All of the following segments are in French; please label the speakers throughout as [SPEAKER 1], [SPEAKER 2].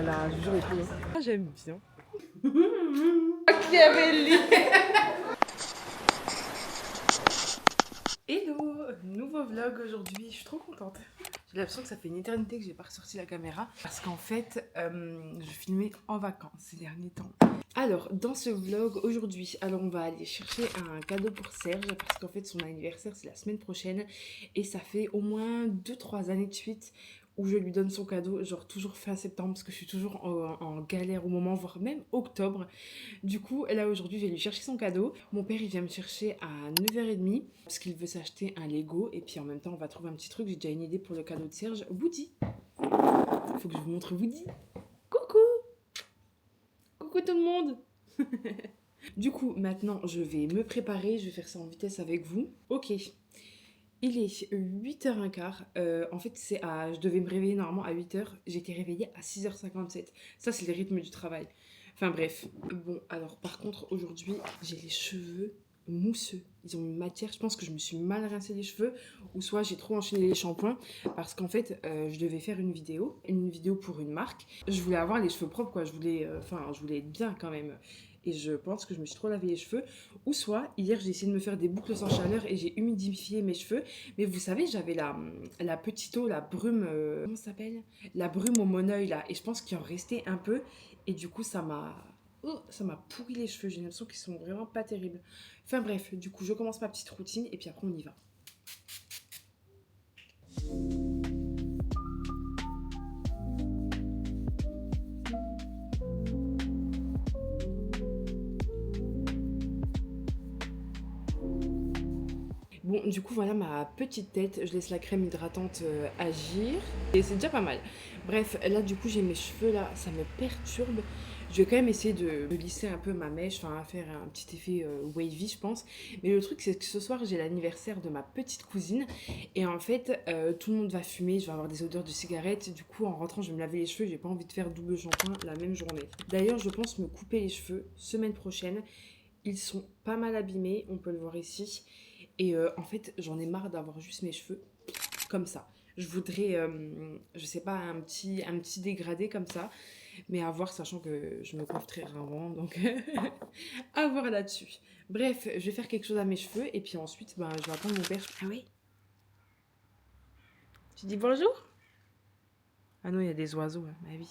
[SPEAKER 1] là là, je jure et tout. Ah, j'aime bien. Machiavelli. Hello, nouveau vlog aujourd'hui, je suis trop contente. J'ai l'impression que ça fait une éternité que j'ai pas ressorti la caméra parce qu'en fait, je filmais en vacances ces derniers temps. Alors, dans ce vlog aujourd'hui, on va aller chercher un cadeau pour Serge parce qu'en fait, son anniversaire, c'est la semaine prochaine et ça fait au moins 2-3 années de suite où je lui donne son cadeau, genre toujours fin septembre parce que je suis toujours en galère au moment, voire même octobre. Du coup, là aujourd'hui, je vais lui chercher son cadeau. Mon père, il vient me chercher à 9h30 parce qu'il veut s'acheter un Lego et puis en même temps, on va trouver un petit truc. J'ai déjà une idée pour le cadeau de Serge, Woody. Faut que je vous montre Woody. Coucou! Coucou tout le monde. Du coup, maintenant, je vais me préparer. Je vais faire ça en vitesse avec vous. Ok. Il est 8h15. En fait, je devais me réveiller normalement à 8h. J'ai été réveillée à 6h57. Ça, c'est le rythme du travail. Enfin bref. Bon, alors par contre, aujourd'hui, j'ai les cheveux mousseux. Ils ont une matière. Je pense que je me suis mal rincé les cheveux. Ou soit j'ai trop enchaîné les shampoings. Parce qu'en fait, je devais faire une vidéo. Une vidéo pour une marque. Je voulais avoir les cheveux propres, quoi. Je voulais être bien quand même. Et je pense que je me suis trop lavé les cheveux. Ou soit, hier, j'ai essayé de me faire des boucles sans chaleur et j'ai humidifié mes cheveux. Mais vous savez, j'avais la petite eau, la brume, comment ça s'appelle? La brume au monoeil là. Et je pense qu'il en restait un peu. Et du coup, ça m'a pourri les cheveux. J'ai l'impression qu'ils sont vraiment pas terribles. Enfin bref, du coup, je commence ma petite routine et puis après, on y va. Bon, du coup, voilà ma petite tête. Je laisse la crème hydratante agir. Et c'est déjà pas mal. Bref, là, du coup, j'ai mes cheveux là. Ça me perturbe. Je vais quand même essayer de lisser un peu ma mèche. Enfin, faire un petit effet wavy, je pense. Mais le truc, c'est que ce soir, j'ai l'anniversaire de ma petite cousine. Et en fait, tout le monde va fumer. Je vais avoir des odeurs de cigarettes. Du coup, en rentrant, je vais me laver les cheveux. J'ai pas envie de faire double shampoing la même journée. D'ailleurs, je pense me couper les cheveux semaine prochaine. Ils sont pas mal abîmés. On peut le voir ici. Et en fait, j'en ai marre d'avoir juste mes cheveux comme ça. Je voudrais, je sais pas, un petit dégradé comme ça. Mais à voir, sachant que je me coiffe très rarement. Donc, à voir là-dessus. Bref, je vais faire quelque chose à mes cheveux. Et puis ensuite, ben, je vais attendre mon père. Ah oui? Tu dis bonjour? Ah non, il y a des oiseaux, hein, ma vie.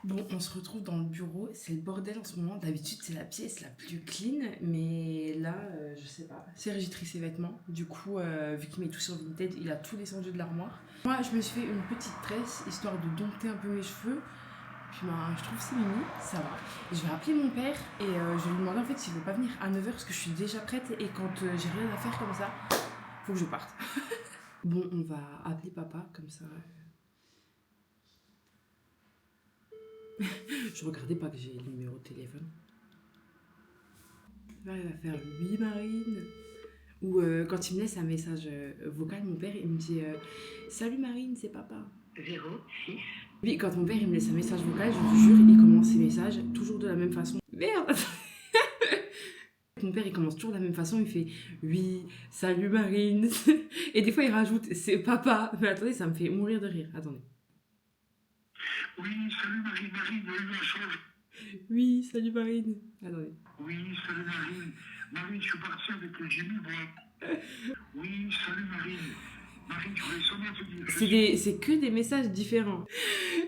[SPEAKER 1] Bon, on se retrouve dans le bureau, c'est le bordel en ce moment. D'habitude, c'est la pièce la plus clean, mais là, je sais pas. Serge il trie ses vêtements. Du coup, vu qu'il met tout sur Vinted, il a tout descendu de l'armoire. Moi, je me suis fait une petite tresse histoire de dompter un peu mes cheveux. Puis ben, je trouve que c'est mimi, ça va. Je vais appeler mon père et je vais lui demander en fait s'il veut pas venir à 9h parce que je suis déjà prête et quand j'ai rien à faire comme ça, faut que je parte. Bon, on va appeler papa comme ça. Je regardais pas que j'ai le numéro de téléphone. Là, il va faire oui, Marine. Ou quand il me laisse un message vocal, mon père, il me dit salut Marine, c'est papa. 06. Oui, quand mon père il me laisse un message vocal, je vous jure, il commence ses messages toujours de la même façon. Merde. Mon père il commence toujours de la même façon, il fait oui, salut Marine. Et des fois il rajoute c'est papa. Mais attendez, ça me fait mourir de rire. Attendez. Oui, salut Marine, Marine, la change. Oui, salut Marine. Attendez. Oui, salut Marine. Marine, je suis partie avec le Jimmy, moi. Oui, salut Marine. Marine, je voulais seulement te dire. C'est que des messages différents.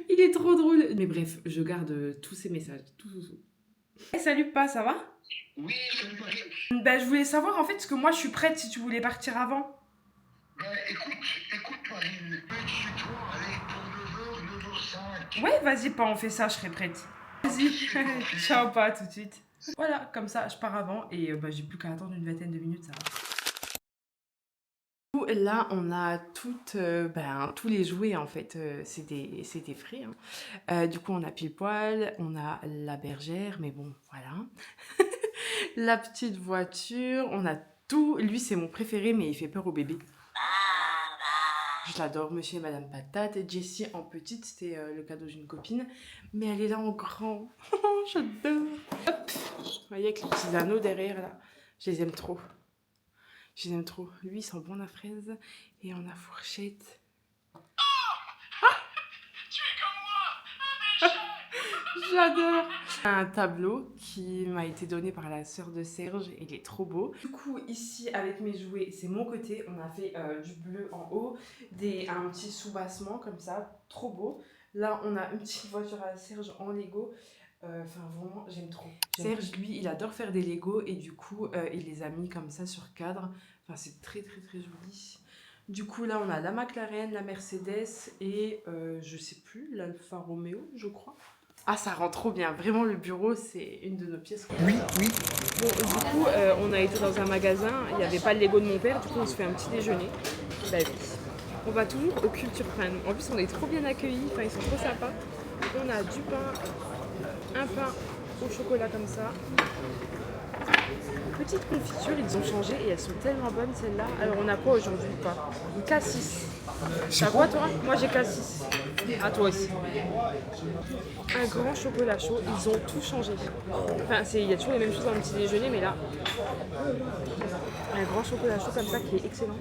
[SPEAKER 1] Il est trop drôle. Mais bref, je garde tous ces messages. Tout. Hey, salut, pas, ça va? Oui, salut Marine. Ben, je voulais savoir en fait, parce que moi je suis prête si tu voulais partir avant. Ben, écoute Marine. Chez toi, allez, pour 9h, 9h05. Ouais, vas-y, pas, on fait ça, je serai prête. Vas-y, ciao, pas, tout de suite. Voilà, comme ça, je pars avant et j'ai plus qu'à attendre une vingtaine de minutes, ça va. Là, on a tous les jouets en fait, c'est des frais. Hein. Du coup, on a Pile Poil, on a la bergère, mais bon, voilà. La petite voiture, on a tout. Lui, c'est mon préféré, mais il fait peur au bébé. Je l'adore, monsieur et madame Patate. Jessie en petite, c'était le cadeau d'une copine. Mais elle est là en grand. J'adore. Hop. Vous voyez, avec les petits anneaux derrière, là. Je les aime trop. Je les aime trop. Lui, il sent bon la fraise. Et on a Fourchette. J'adore. Un tableau qui m'a été donné par la sœur de Serge et il est trop beau. Du coup, ici, avec mes jouets, c'est mon côté. On a fait du bleu en haut, un petit soubassement comme ça, trop beau. Là, on a une petite voiture à Serge en Lego. Enfin, vraiment, j'aime trop. Serge, lui, il adore faire des Lego et du coup, il les a mis comme ça sur cadre. Enfin, c'est très, très, très joli. Du coup, là, on a la McLaren, la Mercedes et je sais plus, l'Alfa Romeo, je crois. Ah, ça rend trop bien. Vraiment, le bureau, c'est une de nos pièces.
[SPEAKER 2] Oui, oui.
[SPEAKER 1] Bon, du coup, on a été dans un magasin. Il n'y avait pas le Lego de mon père. Du coup, on se fait un petit déjeuner. Bah oui. On va toujours au Culture Prime. En plus, on est trop bien accueillis. Enfin, ils sont trop sympas. On a du pain, un pain au chocolat comme ça. Petite confiture, ils ont changé et elles sont tellement bonnes celles-là. Alors, on a quoi aujourd'hui? Pas une K6. T'as quoi toi? Moi j'ai K6. À toi aussi. Un grand chocolat chaud, ils ont tout changé. Enfin, il y a toujours les mêmes choses dans le petit déjeuner, mais là, un grand chocolat chaud comme ça qui est excellent.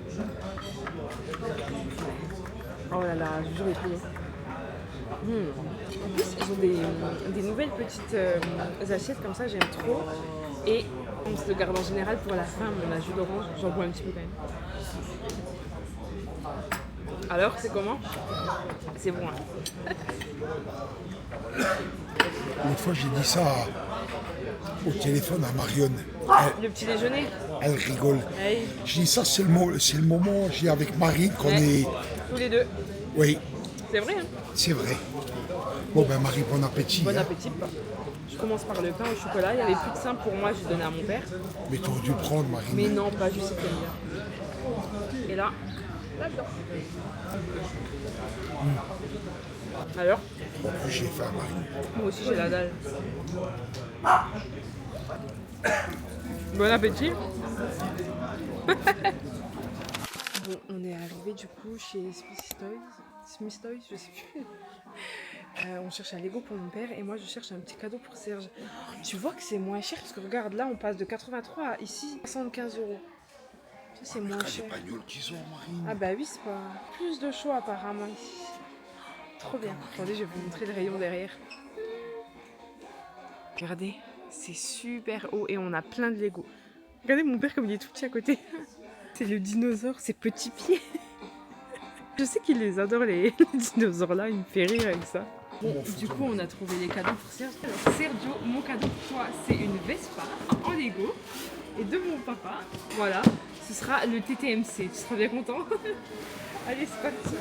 [SPEAKER 1] Oh là là, je vous jure, il est trop bon. En plus, ils ont des nouvelles petites assiettes comme ça, j'aime trop. Et on se le garde en général pour la fin, mon jus d'orange, j'en bois un petit peu quand même. Alors, c'est comment? C'est bon, hein.
[SPEAKER 2] L'autre fois, j'ai dit ça au téléphone à Marion.
[SPEAKER 1] Le petit déjeuner?
[SPEAKER 2] Elle rigole.
[SPEAKER 1] Hey.
[SPEAKER 2] Je dis ça, c'est le moment, j'ai avec Marie qu'on est...
[SPEAKER 1] Tous les deux.
[SPEAKER 2] Oui,
[SPEAKER 1] C'est vrai, hein?
[SPEAKER 2] c'est vrai. Bon, ben Marie, bon appétit.
[SPEAKER 1] Bon
[SPEAKER 2] hein.
[SPEAKER 1] appétit. Je commence par le pain au chocolat. Il n'y avait plus de sein pour moi, je donné à mon père.
[SPEAKER 2] Mais tu aurais dû prendre, Marie.
[SPEAKER 1] Mais non, pas juste cette bien. Et là, là-dedans. Alors,
[SPEAKER 2] En plus, j'ai faim, Marie.
[SPEAKER 1] moi aussi j'ai la dalle. Bon appétit. Bon, on est arrivé du coup chez Smith Toys, je sais plus. On cherche un Lego pour mon père et moi je cherche un petit cadeau pour Serge. Tu vois que c'est moins cher parce que regarde là on passe de 83 à ici 75 €. Ça c'est moins cher.
[SPEAKER 2] Qu'ils ont, Marie.
[SPEAKER 1] Ah bah oui, c'est pas plus de choix apparemment ici. Trop bien. Attendez, je vais vous montrer le rayon derrière. Regardez, c'est super haut et on a plein de Lego. Regardez mon père comme il est tout petit à côté. C'est le dinosaure, ses petits pieds. Je sais qu'il les adore les dinosaures là, il me fait rire avec ça. Bon, du coup on a trouvé les cadeaux pour Sergio. Alors Sergio, mon cadeau pour toi c'est une Vespa en Lego. Et de mon papa, voilà, ce sera le TTMC. Tu seras bien content? Allez, c'est parti.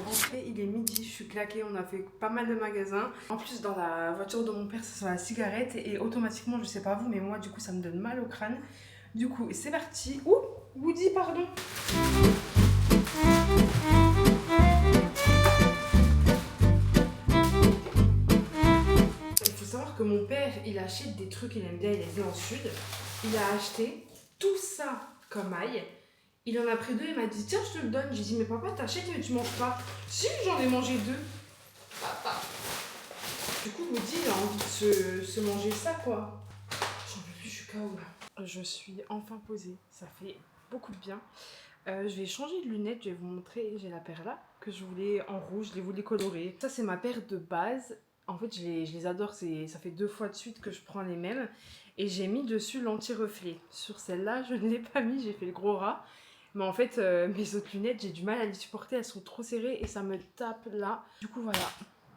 [SPEAKER 1] Rentré, il est midi, je suis claquée, on a fait pas mal de magasins. En plus, dans la voiture de mon père, ça sent la cigarette et automatiquement, je sais pas vous, mais moi, du coup, ça me donne mal au crâne. Du coup, c'est parti. Ouh, Woody, pardon. Il faut savoir que mon père, il achète des trucs, il aime bien, il est dans le sud. Il a acheté tout ça comme ail. Il en a pris 2, il m'a dit tiens je te le donne. J'ai dit mais papa t'achètes mais tu manges pas. Si j'en ai mangé 2. Papa. Du coup Woody il a envie de se manger ça quoi. J'en peux plus, je suis KO là. Je suis enfin posée, ça fait beaucoup de bien. Je vais changer de lunettes, je vais vous montrer, j'ai la paire là que je voulais en rouge, je les voulais colorer. Ça c'est ma paire de base. En fait je les adore, ça fait 2 fois de suite que je prends les mêmes. Et j'ai mis dessus l'anti-reflet. Sur celle-là je ne l'ai pas mis, j'ai fait le gros rat. Mais en fait, mes autres lunettes, j'ai du mal à les supporter, elles sont trop serrées et ça me tape là. Du coup, voilà.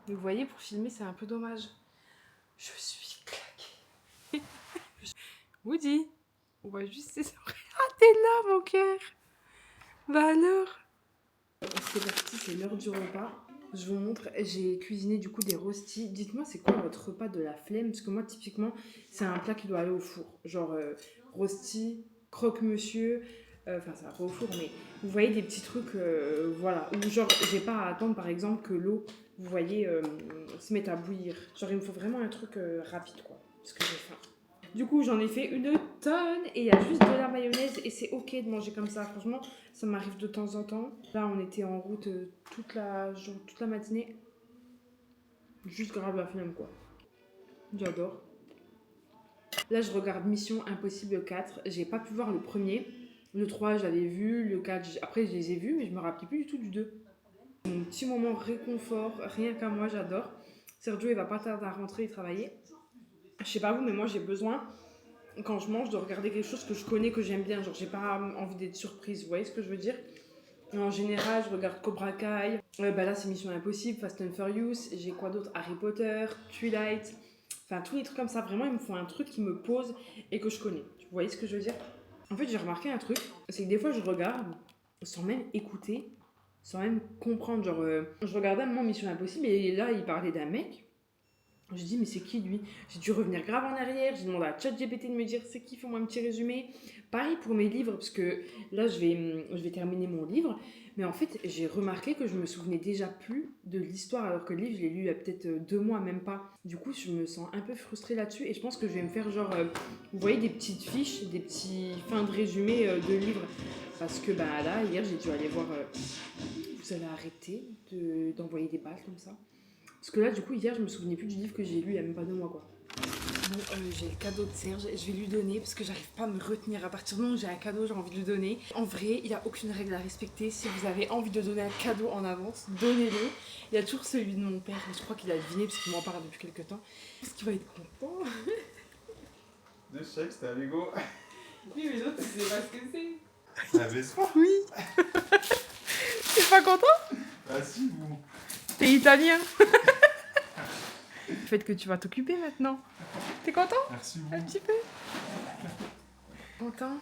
[SPEAKER 1] Vous voyez, pour filmer, c'est un peu dommage. Je suis claquée. Woody, on voit juste ses oreilles. Ah, t'es là, mon cœur. Bah alors. C'est parti, c'est l'heure du repas. Je vous montre, j'ai cuisiné du coup des rostis. Dites-moi, c'est quoi votre repas de la flemme? Parce que moi, typiquement, c'est un plat qui doit aller au four. Genre, rosti, croque-monsieur... Enfin, ça va pas au four, mais vous voyez des petits trucs, voilà. Ou genre, j'ai pas à attendre par exemple que l'eau, vous voyez, se mette à bouillir. Genre, il me faut vraiment un truc rapide, quoi. Parce que j'ai faim. Du coup, j'en ai fait une tonne et il y a juste de la mayonnaise et c'est ok de manger comme ça. Franchement, ça m'arrive de temps en temps. Là, on était en route toute la matinée. Juste grave la flemme, quoi. J'adore. Là, je regarde Mission Impossible 4. J'ai pas pu voir le premier. Le 3, j'avais vu. Le 4, après, je les ai vus, mais je me rappelais plus du tout du 2. Mon petit moment réconfort, rien qu'à moi, j'adore. Sergio, il va pas tarder à rentrer et travailler. Je sais pas vous, mais moi, j'ai besoin, quand je mange, de regarder quelque chose que je connais, que j'aime bien. Genre, j'ai pas envie d'être surprise, vous voyez ce que je veux dire? En général, je regarde Cobra Kai. Là, c'est Mission Impossible, Fast and Furious. J'ai quoi d'autre? Harry Potter, Twilight. Enfin, tous les trucs comme ça. Vraiment, il me faut un truc qui me pose et que je connais. Vous voyez ce que je veux dire? En fait, j'ai remarqué un truc. C'est que des fois, je regarde sans même écouter, sans même comprendre. Genre, je regardais un moment Mission Impossible et là, il parlait d'un mec. Je dis, mais c'est qui lui? J'ai dû revenir grave en arrière. J'ai demandé à ChatGPT de me dire c'est qui, fais-moi un petit résumé. Pareil pour mes livres, parce que là, je vais terminer mon livre. Mais en fait, j'ai remarqué que je me souvenais déjà plus de l'histoire, alors que le livre, je l'ai lu il y a peut-être 2 mois, même pas. Du coup, je me sens un peu frustrée là-dessus. Et je pense que je vais me faire genre, vous voyez, des petites fiches, des petits fins de résumé de livres. Parce que là, hier, j'ai dû aller voir. Vous allez arrêter d'envoyer des balles comme ça. Parce que là, du coup, hier, je me souvenais plus du livre que j'ai lu il y a même pas 2 mois, quoi. Bon, j'ai le cadeau de Serge, je vais lui donner parce que j'arrive pas à me retenir. À partir du moment où j'ai un cadeau, j'ai envie de le donner. En vrai, il n'y a aucune règle à respecter. Si vous avez envie de donner un cadeau en avance, donnez-le. Il y a toujours celui de mon père, mais je crois qu'il a deviné parce qu'il m'en parle depuis quelques temps. Est-ce qu'il va être content?
[SPEAKER 3] De chèque, c'était un Lego.
[SPEAKER 1] Oui, mais l'autre, tu sais pas ce que c'est.
[SPEAKER 3] Un vaisseau.
[SPEAKER 1] Oui. T'es pas content?
[SPEAKER 3] Ah si, vous.
[SPEAKER 1] T'es italien. Le fait que tu vas t'occuper maintenant. T'es content?
[SPEAKER 3] Merci
[SPEAKER 1] Un
[SPEAKER 3] vous.
[SPEAKER 1] petit peu. Content?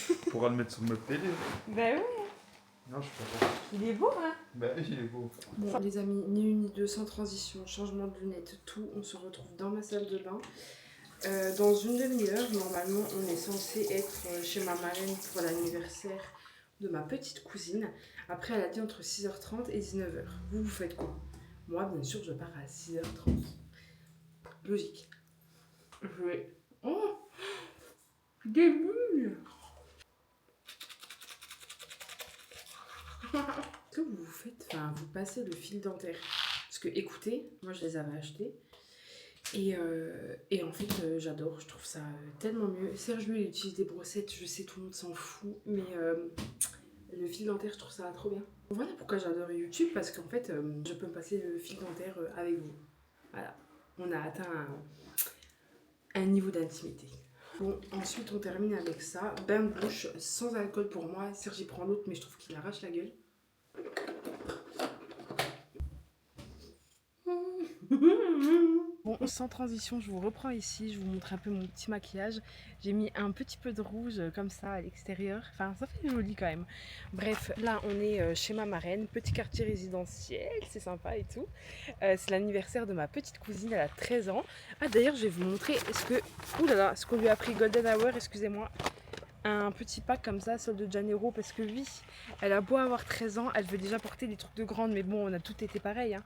[SPEAKER 3] Tu pourras le mettre sur notre télé.
[SPEAKER 1] Ben oui.
[SPEAKER 3] Non, je peux pas.
[SPEAKER 1] Il est beau, hein?
[SPEAKER 3] Bah il est beau.
[SPEAKER 1] Bon, les amis, ni une ni deux, sans transition, changement de lunettes, tout. On se retrouve dans ma salle de bain. Dans une demi-heure, normalement, on est censé être chez ma marraine pour l'anniversaire de ma petite cousine. Après, elle a dit entre 6h30 et 19h. Vous faites quoi? Moi, bien sûr, je pars à 6h30. Logique. Je vais... Oh! Des bulles! Qu'est-ce que vous faites? Enfin, vous passez le fil dentaire. Parce que, écoutez, moi, je les avais achetés. Et en fait, j'adore. Je trouve ça tellement mieux. Sergio, il utilise des brossettes. Je sais, tout le monde s'en fout. Mais... le fil dentaire, je trouve ça trop bien. Voilà pourquoi j'adore YouTube, parce qu'en fait, je peux me passer le fil dentaire avec vous. Voilà, on a atteint un niveau d'intimité. Bon, ensuite on termine avec ça. Bain de bouche sans alcool pour moi. Serge prend l'autre, mais je trouve qu'il arrache la gueule. Bon, sans transition, je vous reprends ici, je vous montre un peu mon petit maquillage. J'ai mis un petit peu de rouge comme ça à l'extérieur, enfin ça fait joli quand même. Bref, là on est chez ma marraine, petit quartier résidentiel, c'est sympa et tout. C'est l'anniversaire de ma petite cousine, elle a 13 ans. Ah d'ailleurs je vais vous montrer, ce qu'on lui a pris Golden Hour, excusez-moi. Un petit pack comme ça, solde de Janeiro, parce que oui, elle a beau avoir 13 ans, elle veut déjà porter des trucs de grande, mais bon on a tout été pareil, hein.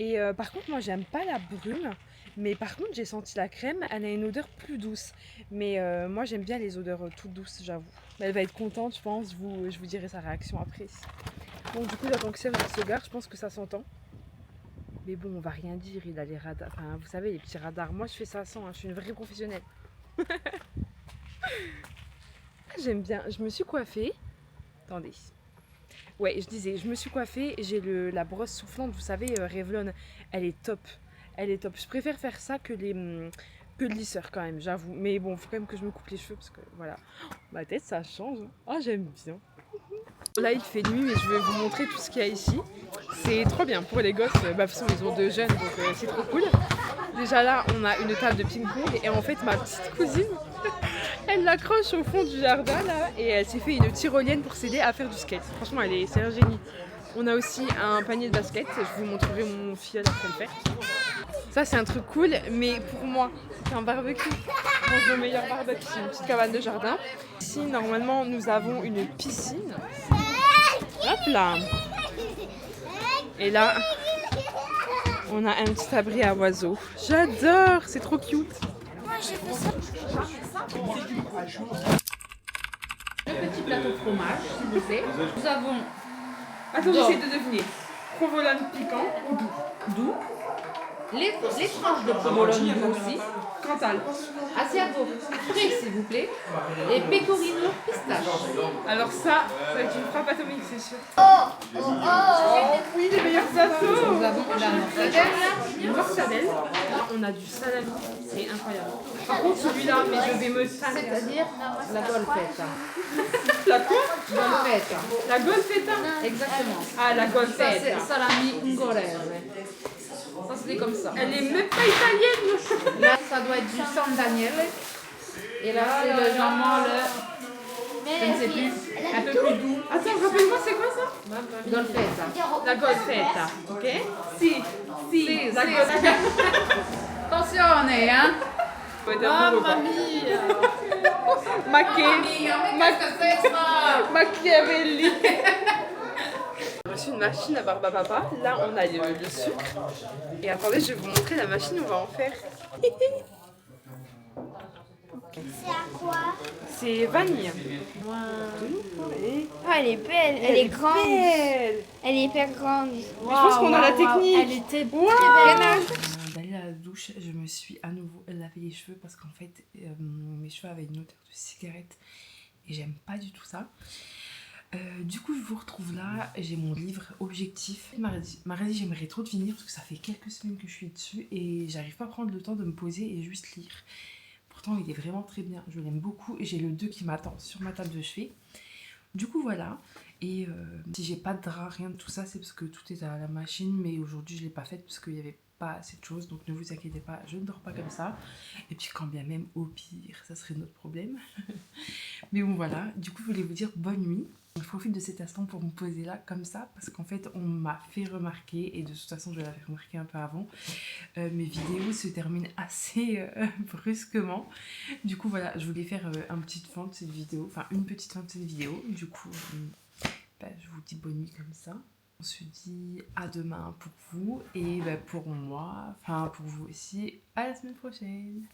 [SPEAKER 1] Et par contre moi j'aime pas la brume, mais par contre j'ai senti la crème, elle a une odeur plus douce. Mais moi j'aime bien les odeurs toutes douces, j'avoue. Elle va être contente, je pense, je vous dirai sa réaction après. Bon du coup j'attends que Serge se gare, je pense que ça s'entend. Mais bon on va rien dire, il a les radars, enfin vous savez les petits radars. Moi je fais ça sans, hein, je suis une vraie professionnelle. J'aime bien, je me suis coiffée. Attendez. Ouais, je disais, je me suis coiffée, j'ai la brosse soufflante, vous savez, Revlon, elle est top. Elle est top. Je préfère faire ça que le lisseur quand même, j'avoue. Mais bon, il faut quand même que je me coupe les cheveux parce que voilà. Ma tête, ça change. Ah, j'aime bien. Là, il fait nuit, mais je vais vous montrer tout ce qu'il y a ici. C'est trop bien pour les gosses. De toute façon, ils ont 2 jeunes, donc c'est trop cool. Déjà là, on a une table de ping-pong et en fait, ma petite cousine, elle l'accroche au fond du jardin là et elle s'est fait une tyrolienne pour s'aider à faire du skate. Franchement, c'est un génie. On a aussi un panier de basket, je vous montrerai mon filleul après le faire. Ça c'est un truc cool, mais pour moi c'est un barbecue. Mon meilleur barbecue, c'est une petite cabane de jardin. Ici normalement nous avons une piscine. Hop là. Et là on a un petit abri à oiseaux. J'adore, c'est trop cute.
[SPEAKER 4] Moi j'ai fait ça.
[SPEAKER 1] Le petit plateau de fromage, s'il vous plaît.
[SPEAKER 4] Nous avons
[SPEAKER 1] Attends, j'essaie de deviner. Provolone piquant ou doux? Doux.
[SPEAKER 4] les tranches de provolone doux aussi.
[SPEAKER 1] Cantal.
[SPEAKER 4] Asiago frais s'il vous plaît. Et pecorino pistache.
[SPEAKER 1] Alors ça va être une frappe atomique, c'est sûr.
[SPEAKER 4] Oh
[SPEAKER 1] Oh oui, les meilleurs assos.
[SPEAKER 4] Nous avons la mortadelle.
[SPEAKER 1] Une mortadelle. On a du salami, c'est incroyable. Par contre celui-là, mais je vais me salir.
[SPEAKER 4] C'est-à-dire la golfetta.
[SPEAKER 1] La quoi?
[SPEAKER 4] Golfetta.
[SPEAKER 1] La golfetta.
[SPEAKER 4] Exactement.
[SPEAKER 1] Ah, la
[SPEAKER 4] Ça,
[SPEAKER 1] golfetta.
[SPEAKER 4] c'est salami ungorese. Ça, c'est comme ça.
[SPEAKER 1] Elle est même pas italienne.
[SPEAKER 4] Là, ça doit être du San Daniele. Et là, c'est le jambon, je ne sais plus, un peu plus doux.
[SPEAKER 1] Attends, rappelle-moi, c'est quoi ça?
[SPEAKER 4] Golfetta.
[SPEAKER 1] La golfetta, ok? Si, la
[SPEAKER 4] si.
[SPEAKER 1] golfetta.
[SPEAKER 4] Attenzione, hein?
[SPEAKER 1] Mamma mia! Machiavelli! J'ai reçu une machine à barbe à papa. Là, on a le sucre. Et attendez, je vais vous montrer la machine, on va en faire.
[SPEAKER 5] C'est à quoi?
[SPEAKER 1] C'est vanille.
[SPEAKER 5] Ah, elle est belle, elle est grande.
[SPEAKER 1] Belle.
[SPEAKER 5] Elle est hyper grande.
[SPEAKER 1] Je pense qu'on a la technique.
[SPEAKER 5] Elle était très belle.
[SPEAKER 1] D'aller à la douche, je me suis à nouveau lavé les cheveux parce qu'en fait, mes cheveux avaient une odeur de cigarette et j'aime pas du tout ça. Du coup, je vous retrouve là. J'ai mon livre Objectif. Mardi, j'aimerais trop le finir parce que ça fait quelques semaines que je suis dessus et j'arrive pas à prendre le temps de me poser et juste lire. Pourtant, il est vraiment très bien. Je l'aime beaucoup et j'ai le 2 qui m'attend sur ma table de chevet. Du coup, voilà. Et si j'ai pas de drap, rien de tout ça, c'est parce que tout est à la machine. Mais aujourd'hui, je l'ai pas faite parce qu'il y avait pas assez de choses. Donc, ne vous inquiétez pas, je ne dors pas comme ça. Et puis, quand bien même, au pire, ça serait notre problème. Mais bon, voilà. Du coup, je voulais vous dire bonne nuit. Je profite de cet instant pour me poser là comme ça parce qu'en fait on m'a fait remarquer et de toute façon je l'avais remarqué un peu avant, mes vidéos se terminent assez brusquement. Du coup voilà, je voulais faire une petite fin de cette vidéo, du coup je vous dis bonne nuit comme ça. On se dit à demain pour vous et pour moi, enfin pour vous aussi, à la semaine prochaine.